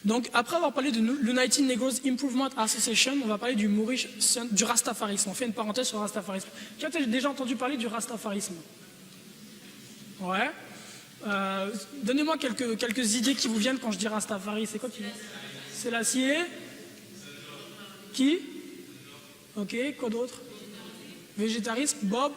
Donc, après avoir parlé de l'United Negroes Improvement Association, on va parler du du rastafarisme. On fait une parenthèse sur le rastafarisme. Qui a déjà entendu parler du rastafarisme? Ouais. Donnez-moi quelques idées qui vous viennent quand je dis rastafari. C'est quoi qui vient? C'est l'acier. Qui? Ok, quoi d'autre? Végétarisme, Bob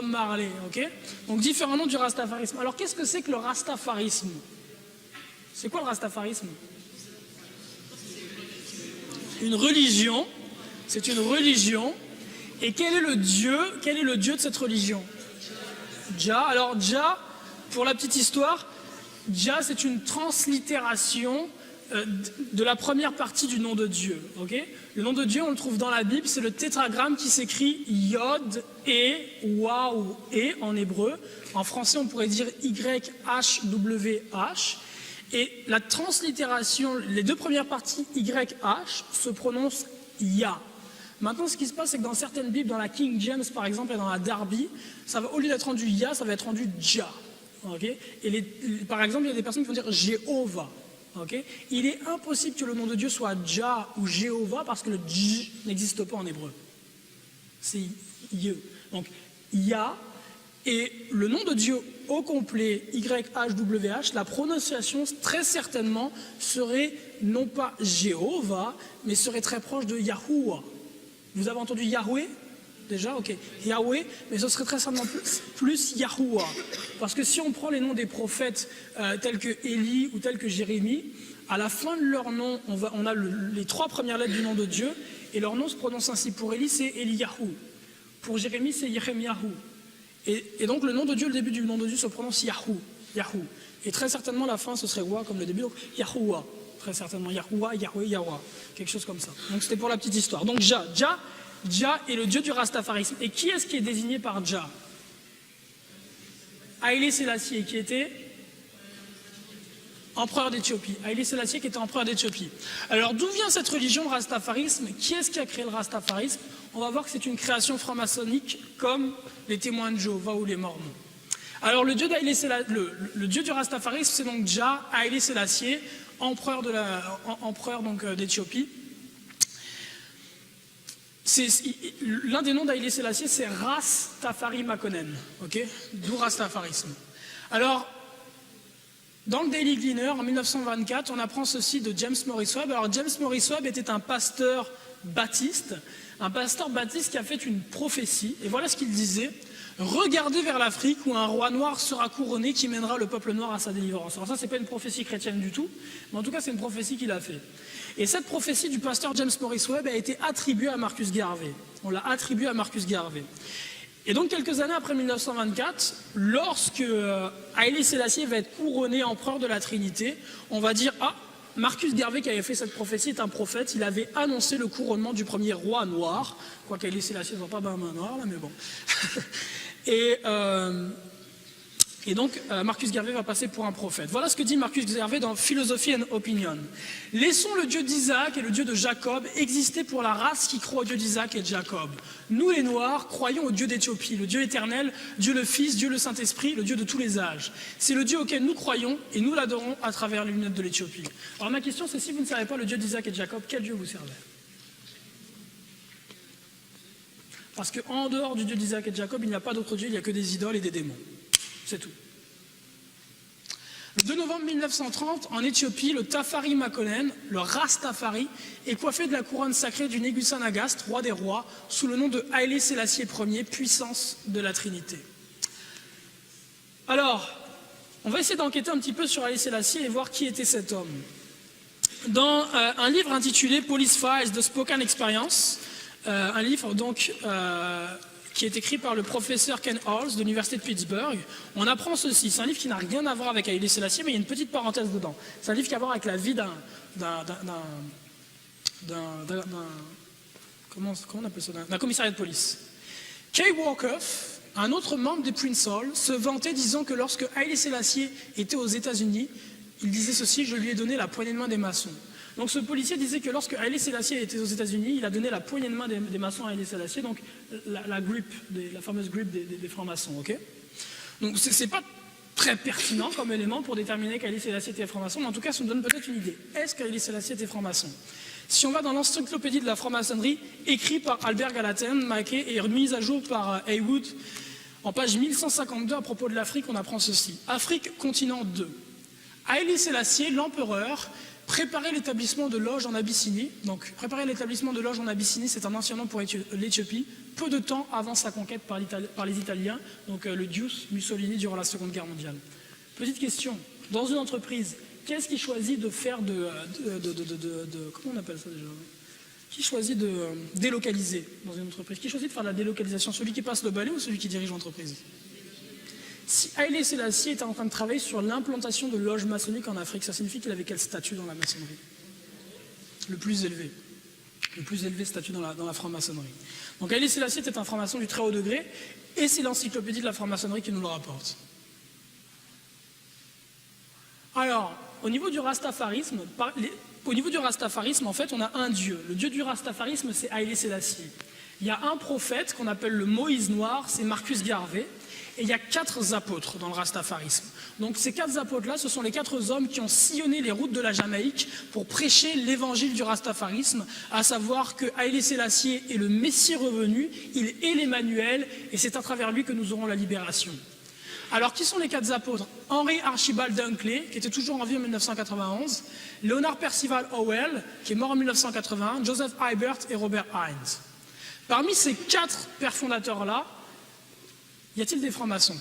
Marley, ok? Donc différents noms du rastafarisme. Alors qu'est-ce que c'est que le rastafarisme? C'est quoi le rastafarisme? Une religion, c'est une religion. Et quel est le dieu de cette religion? Jah. Alors Jah, pour la petite histoire, Jah c'est une translittération de la première partie du nom de Dieu. Okay, le nom de Dieu, on le trouve dans la Bible, c'est le tétragramme qui s'écrit Yod, Wa ou E en hébreu. En français, on pourrait dire YHWH. Et la translittération, les deux premières parties YH se prononcent Yah. Maintenant, ce qui se passe, c'est que dans certaines Bibles, dans la King James par exemple et dans la Darby, ça va, au lieu d'être rendu Yah, ça va être rendu Jah. Okay, et par exemple, il y a des personnes qui vont dire Jéhovah. Okay, il est impossible que le nom de Dieu soit Jah ou Jéhovah parce que le J n'existe pas en hébreu. C'est Yeh. Donc, Yah. Et le nom de Dieu au complet, YHWH, la prononciation très certainement serait non pas Jéhovah, mais serait très proche de Yahuwah. Vous avez entendu Yahweh déjà? Ok. Yahweh, mais ce serait très certainement plus Yahuwah. Parce que si on prend les noms des prophètes tels que Élie ou tels que Jérémie, à la fin de leur nom, on a les trois premières lettres du nom de Dieu, et leur nom se prononce ainsi. Pour Élie, c'est Eliyahu. Pour Jérémie, c'est Yeremiyahu. Et donc le nom de Dieu, le début du nom de Dieu se prononce Yahou. Et très certainement la fin ce serait Wa comme le début, donc Yahuwah. Très certainement Yahuwah, Yahweh, Yahweh. Quelque chose comme ça. Donc c'était pour la petite histoire. Donc Jah est le dieu du rastafarisme. Et qui est-ce qui est désigné par Jah? Haïlé Sélassié, qui était empereur d'Éthiopie. Haïlé Sélassié qui était empereur d'Éthiopie. Alors d'où vient cette religion, le rastafarisme? Qui est-ce qui a créé le rastafarisme? On va voir que c'est une création franc-maçonnique comme les témoins de Jéhovah ou les mormons. Alors le dieu du rastafarisme, c'est donc Jah, Haïlé Sélassié, empereur d'Éthiopie. L'un des noms d'Haïlé Sélassié, c'est Rastafari Makonnen, okay, d'où rastafarisme. Alors, dans le Daily Gleaner, en 1924, on apprend ceci de James Morris Webb. Alors James Morris Webb était un pasteur baptiste qui a fait une prophétie, et voilà ce qu'il disait: regardez vers l'Afrique où un roi noir sera couronné qui mènera le peuple noir à sa délivrance. Alors ça, c'est pas une prophétie chrétienne du tout, mais en tout cas, c'est une prophétie qu'il a fait. Et cette prophétie du pasteur James Morris Webb a été attribuée à Marcus Garvey. On l'a attribuée à Marcus Garvey. Et donc, quelques années après 1924, lorsque Haïlé Sélassié va être couronné empereur de la Trinité, on va dire: ah, Marcus Garvey qui avait fait cette prophétie est un prophète, il avait annoncé le couronnement du premier roi noir, quoi qu'Haïlé Sélassié ne soit pas main noire là, mais bon. Et donc, Marcus Garvey va passer pour un prophète. Voilà ce que dit Marcus Garvey dans Philosophy and Opinion. Laissons le Dieu d'Isaac et le Dieu de Jacob exister pour la race qui croit au Dieu d'Isaac et de Jacob. Nous, les Noirs, croyons au Dieu d'Éthiopie, le Dieu éternel, Dieu le Fils, Dieu le Saint-Esprit, le Dieu de tous les âges. C'est le Dieu auquel nous croyons et nous l'adorons à travers les lunettes de l'Éthiopie. Alors ma question, c'est: si vous ne savez pas le Dieu d'Isaac et de Jacob, quel Dieu vous servez? Parce qu'en dehors du Dieu d'Isaac et de Jacob, il n'y a pas d'autre Dieu, il n'y a que des idoles et des démons. C'est tout. Le 2 novembre 1930, en Éthiopie, le Tafari Makonnen, le Rastafari, est coiffé de la couronne sacrée du Négusa Nagast, roi des rois, sous le nom de Haïlé Sélassié Ier, puissance de la Trinité. Alors, on va essayer d'enquêter un petit peu sur Haïlé Sélassié et voir qui était cet homme. Dans un livre intitulé Police Files, The Spoken Experience, un livre donc qui est écrit par le professeur Ken Halls de l'université de Pittsburgh, on apprend ceci. C'est un livre qui n'a rien à voir avec Haïlé Sélassié, mais il y a une petite parenthèse dedans. C'est un livre qui a à voir avec la vie comment on appelle ça, d'un commissariat de police. Kay Walkoff, un autre membre des Prince Hall, se vantait disant que lorsque Haïlé Sélassié était aux États-Unis, il disait ceci: je lui ai donné la poignée de main des maçons. Donc ce policier disait que lorsque Haïlé Sélassié était aux États-Unis, il a donné la poignée de main des maçons à Haïlé Sélassié, donc la fameuse grip des francs-maçons. Okay, donc c'est pas très pertinent comme élément pour déterminer qu'Haïlé Sélassié était franc-maçon, mais en tout cas, ça nous donne peut-être une idée. Est-ce qu'Haïlé Sélassié était franc-maçon? Si on va dans l'encyclopédie de la franc-maçonnerie, écrit par Albert Gallatin, Mackay et remise à jour par Haywood, en page 1152, à propos de l'Afrique, on apprend ceci. Afrique, continent 2. Haïlé Sélassié, l'empereur, préparait l'établissement de loges en Abyssinie. Donc, préparer l'établissement de loges en Abyssinie, c'est un ancien nom pour l'Éthiopie, peu de temps avant sa conquête par les Italiens, donc le Duce Mussolini durant la Seconde Guerre mondiale. Petite question, dans une entreprise, qu'est-ce qui choisit de faire comment on appelle ça déjà? Qui choisit de délocaliser dans une entreprise? Qui choisit de faire de la délocalisation? Celui qui passe le balai ou celui qui dirige l'entreprise? Si Haïlé Sélassié était en train de travailler sur l'implantation de loges maçonniques en Afrique, ça signifie qu'il avait quel statut dans la maçonnerie? Le plus élevé. Le plus élevé statut dans la franc-maçonnerie. Donc Haïlé Sélassié était un franc-maçon du très haut degré, et c'est l'encyclopédie de la franc-maçonnerie qui nous le rapporte. Alors, au niveau du rastafarisme, en fait, on a un dieu. Le dieu du rastafarisme, c'est Haïlé Sélassié. Il y a un prophète qu'on appelle le Moïse noir, c'est Marcus Garvey. Et il y a 4 apôtres dans le rastafarisme. Donc ces 4 apôtres-là, ce sont les 4 hommes qui ont sillonné les routes de la Jamaïque pour prêcher l'évangile du rastafarisme, à savoir que Haïlé Sélassié est le Messie revenu, il est l'Emmanuel, et c'est à travers lui que nous aurons la libération. Alors, qui sont les 4 apôtres? Henry Archibald Dunkley, qui était toujours en vie en 1991, Leonard Percival Howell, qui est mort en 1981, Joseph Eibert et Robert Hines. Parmi ces 4 pères fondateurs-là, y a-t-il des francs-maçons?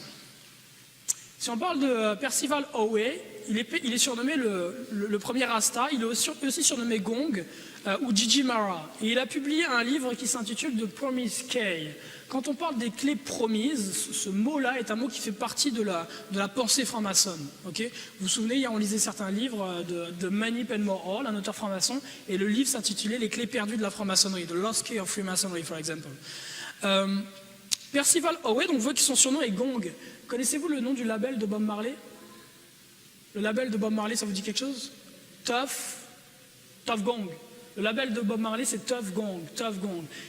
Si on parle de Percival Howell, il est surnommé le premier Rasta, il est aussi surnommé Gong ou Gigi Mara. Et il a publié un livre qui s'intitule The Promise Key. Quand on parle des clés promises, ce mot-là est un mot qui fait partie de la pensée franc-maçonne. Okay, vous vous souvenez, hier on lisait certains livres de Manny Penmore Hall, un auteur franc-maçon, et le livre s'intitulait Les clés perdues de la franc-maçonnerie, The Lost Key of Freemasonry, for example. Percival Howell, on voit que son surnom est Gong. Connaissez-vous le nom du label de Bob Marley? Le label de Bob Marley, ça vous dit quelque chose? Tough Gong. Le label de Bob Marley, c'est Tough Gong.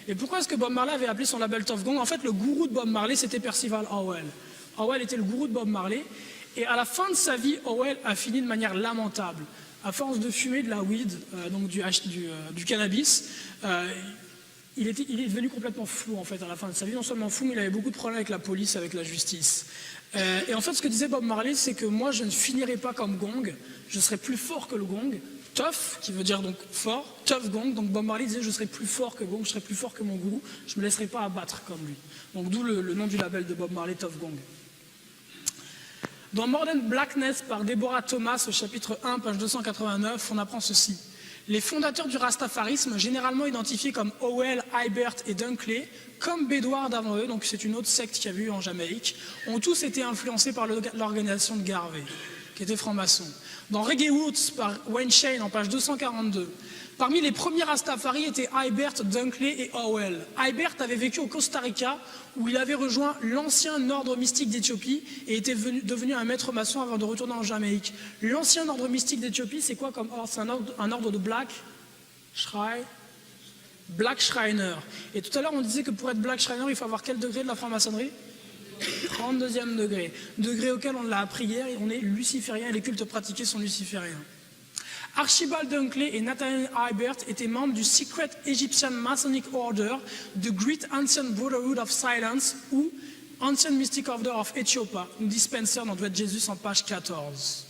Et pourquoi est-ce que Bob Marley avait appelé son label Tough Gong? En fait, le gourou de Bob Marley, c'était Percival Howell. Howell était le gourou de Bob Marley. Et à la fin de sa vie, Howell a fini de manière lamentable. À force de fumer de la weed, donc du cannabis, il est devenu complètement fou en fait à la fin de sa vie. Non seulement fou, mais il avait beaucoup de problèmes avec la police, avec la justice. Et en fait, ce que disait Bob Marley, c'est que moi, je ne finirai pas comme Gong, je serai plus fort que le Gong. Tough, qui veut dire donc fort, Tough Gong. Donc Bob Marley disait je serai plus fort que Gong, je serai plus fort que mon gourou, je ne me laisserai pas abattre comme lui. Donc d'où le nom du label de Bob Marley, Tough Gong. Dans Modern Blackness par Deborah Thomas, au chapitre 1, page 289, on apprend ceci. Les fondateurs du rastafarisme, généralement identifiés comme Howell, Eibert et Dunkley, comme Bédouard d'avant eux, donc c'est une autre secte qu'il y avait eu en Jamaïque, ont tous été influencés par l'organisation de Garvey, qui était franc-maçon. Dans Reggae Roots par Wayne Shane, en page 242, parmi les premiers Rastafari étaient Eibert, Dunkley et Howell. Eibert avait vécu au Costa Rica, où il avait rejoint l'ancien ordre mystique d'Éthiopie et était devenu un maître maçon avant de retourner en Jamaïque. L'ancien ordre mystique d'Éthiopie, c'est quoi comme ordre? C'est un ordre de Black Shriner. Et tout à l'heure, on disait que pour être Black Shriner, il faut avoir quel degré de la franc-maçonnerie? 32e degré. Degré auquel on l'a appris hier, et on est luciférien et les cultes pratiqués sont lucifériens. Archibald Dunkley et Nathaniel Eibert étaient membres du Secret Egyptian Masonic Order, The Great Ancient Brotherhood of Silence ou Ancient Mystic Order of Ethiopia, nous dit Spencer dans Doit Jésus en page 14.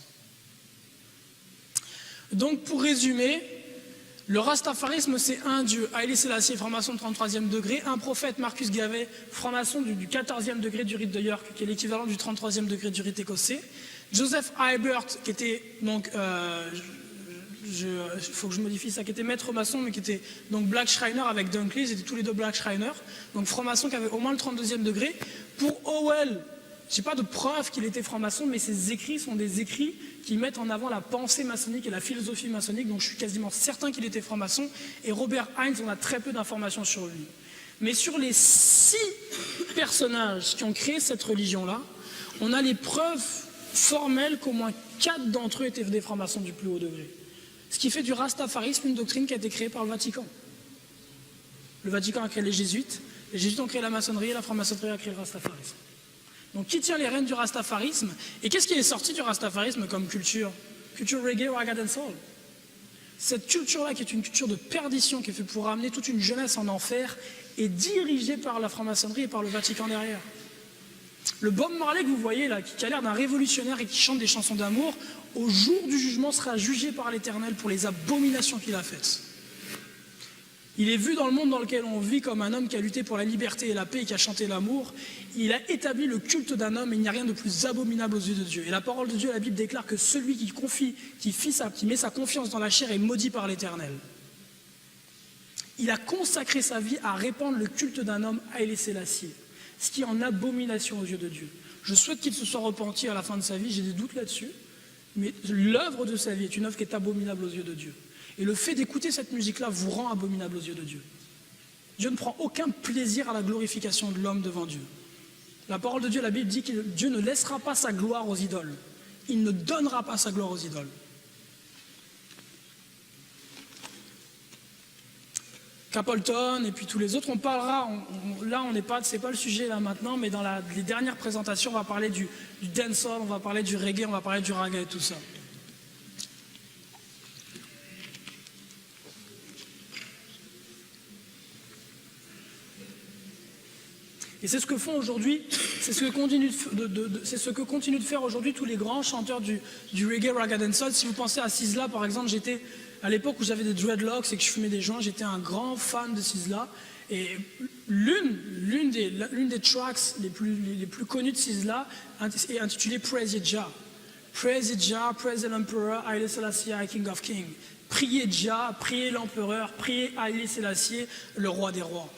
Donc pour résumer, le rastafarisme c'est un dieu, Haïlé Sélassié, franc-maçon de 33e degré, un prophète, Marcus Garvey, franc-maçon du 14e degré du rite de York, qui est l'équivalent du 33e degré du rite écossais, Joseph Eibert, qui était donc... il faut que je modifie ça, qui était maître maçon, mais qui était donc Black Shriner avec Dunkley, ils étaient tous les deux Black Shriner, donc franc-maçon qui avait au moins le 32e degré. Pour Howell, je n'ai pas de preuve qu'il était franc-maçon, mais ses écrits sont des écrits qui mettent en avant la pensée maçonnique et la philosophie maçonnique, donc je suis quasiment certain qu'il était franc-maçon, et Robert Hines, on a très peu d'informations sur lui. Mais sur les 6 personnages qui ont créé cette religion-là, on a les preuves formelles qu'au moins 4 d'entre eux étaient des francs-maçons du plus haut degré. Ce qui fait du rastafarisme une doctrine qui a été créée par le Vatican. Le Vatican a créé les jésuites ont créé la maçonnerie et la franc-maçonnerie a créé le rastafarisme. Donc qui tient les rênes du rastafarisme? Et qu'est-ce qui est sorti du rastafarisme comme culture? Culture reggae, ragga dancehall. Cette culture-là, qui est une culture de perdition, qui est faite pour ramener toute une jeunesse en enfer, est dirigée par la franc-maçonnerie et par le Vatican derrière. Le Bob Marley que vous voyez là, qui a l'air d'un révolutionnaire et qui chante des chansons d'amour, au jour du jugement sera jugé par l'Éternel pour les abominations qu'il a faites. Il est vu dans le monde dans lequel on vit comme un homme qui a lutté pour la liberté et la paix et qui a chanté l'amour. Il a établi le culte d'un homme et il n'y a rien de plus abominable aux yeux de Dieu. Et la parole de Dieu, la Bible déclare que celui qui met sa confiance dans la chair est maudit par l'Éternel. Il a consacré sa vie à répandre le culte d'un homme, Haïlé Sélassié, ce qui est en abomination aux yeux de Dieu. Je souhaite qu'il se soit repenti à la fin de sa vie, j'ai des doutes là-dessus, mais l'œuvre de sa vie est une œuvre qui est abominable aux yeux de Dieu. Et le fait d'écouter cette musique-là vous rend abominable aux yeux de Dieu. Dieu ne prend aucun plaisir à la glorification de l'homme devant Dieu. La parole de Dieu, la Bible dit que Dieu ne laissera pas sa gloire aux idoles. Il ne donnera pas sa gloire aux idoles. Capleton et puis tous les autres, on parlera, là on n'est pas, c'est pas le sujet là maintenant, mais dans les dernières présentations on va parler du dancehall, on va parler du reggae, on va parler du ragga et tout ça. Et c'est ce que font aujourd'hui, c'est ce que continuent de faire aujourd'hui tous les grands chanteurs du reggae, ragga dancehall. Si vous pensez à Sizzla par exemple, à l'époque où j'avais des dreadlocks et que je fumais des joints, j'étais un grand fan de Sizzla. Et l'une des tracks les plus connues de Sizzla est intitulée Praise Ye Jah. Praise Ye Jah, praise the Emperor, Haile Selassie, King of Kings. Priez Jah, priez l'empereur, priez Haile Selassie, le roi des rois.